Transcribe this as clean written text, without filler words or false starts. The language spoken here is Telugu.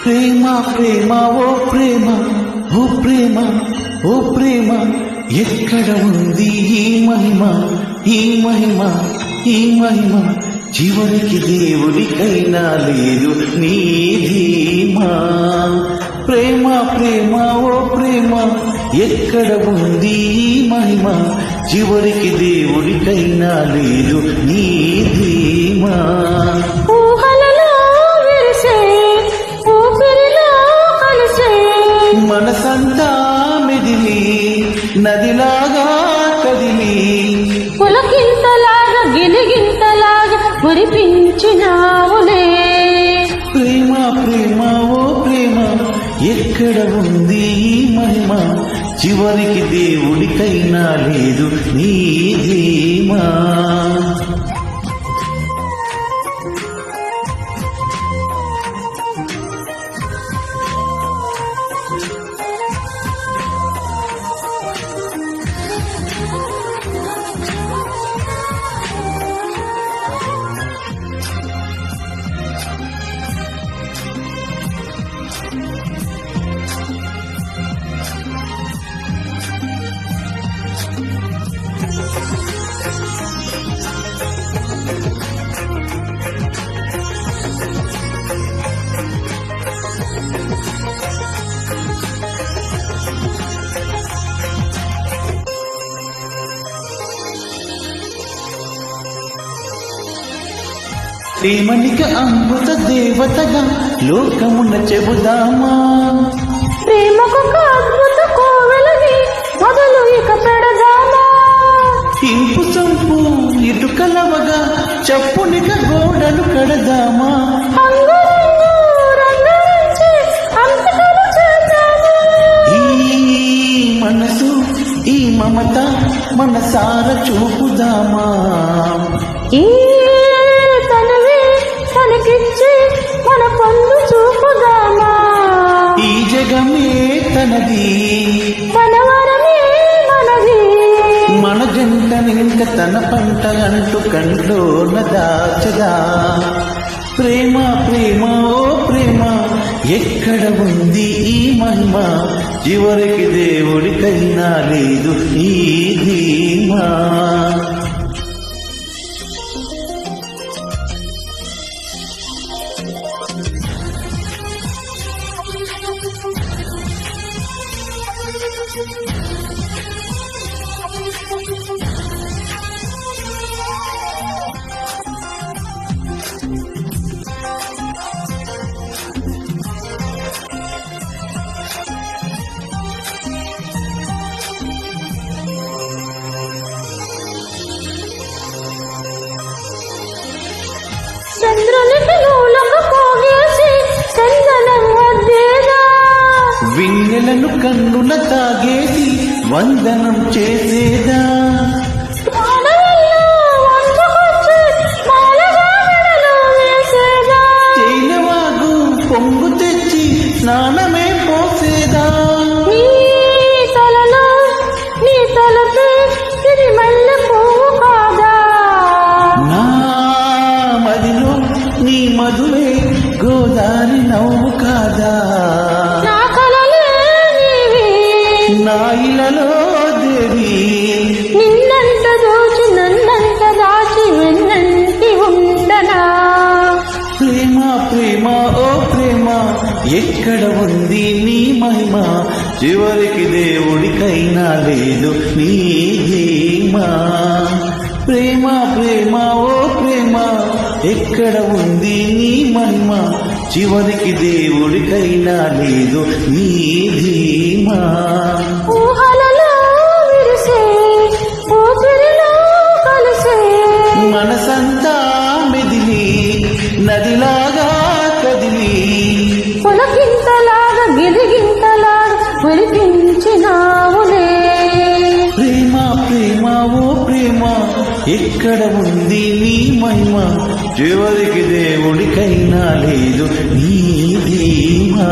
ప్రేమ ప్రేమ ఓ ప్రేమ ఓ ప్రేమ ఓ ప్రేమ ఎక్కడ ఉంది ఈ మహిమ ఈ మహిమ ఈ మహిమ చివరికి దేవుడికైనా లేదు నీ ధీమా ప్రేమ ప్రేమ ఓ ప్రేమ ఎక్కడ ఉంది ఈ మహిమ చివరికి దేవుడికైనా లేదు నీ ధీమా మనసంతా మెదిలి నదిలాగా కదిలి పులకింతలాగా గిలిగింతలాగా మురిపించినావులే ప్రేమ ప్రేమ ఓ ప్రేమ ఎక్కడ ఉంది ఈ మహిమ చివరికి దేవుడికైనా లేదు నీ ధీమా ప్రేమనిక అమృత దేవతగా లోకమున చెబుదామా ప్రేమకు అద్భుత కోవెలని మొదలు ఇక పెడదామా ఇంపు చంపు ఇటుకలవగా చప్పునిక గోడలు కడదామా ఈ మనసు ఈ మమత మనసార చూపుదామా ఈ తనవే తనకిచ్చి మన పొందు చూపుదామా ఈ జగమే తనది మన వరమే మనది మన జంటనింక తన పంట అంటూ కంట్లోన దాచదా ప్రేమ ప్రేమ ఓ ప్రేమ ఎక్కడ ఉంది ఈ మహిమ చివరికి దేవుడికైనా లేదు ఈ ధీమా చంద్రునికి నూలకు పోగేసి చందనం వద్దేదా విన్నెలను కన్నుల తాగేసి వందనం చేసేదా తేనెవాగు పొంగు తెచ్చి స్నానమే పోసేదా నీ తలలో నీ తలపై ఇది మల్లె పువ్వు కాదా నా మదిలో నీ మధువే గోదారి నవ్వు కాదా నా కలలే నీవి నా ఇలలో దేవి నిన్నంత దోచి నన్నంత దాచి వెన్నంటి ఉండనా ప్రేమ ప్రేమ ఓ ప్రేమ ఎక్కడ ఉంది నీ మహిమ చివరికి దేవుడికైనా లేదు నీ ధీమా ప్రేమ ప్రేమ ఓ ప్రేమ ఎక్కడ ఉంది నీ మహిమ చివరికి దేవుడికైనా లేదు నీ ధీమా ఊహలలో విరిసే ఊపిరిలో కలిసే మనసంతా మెదిలి నదిలాగా కదిలి పులకింతలాగా గిలిగింతలాగా మురిపించినావులే ప్రేమ ప్రేమ ఓ ప్రేమ ఎక్కడ ఉంది నీ మహిమ చివరికి దేవుడికైనా లేదు నీ ధీమా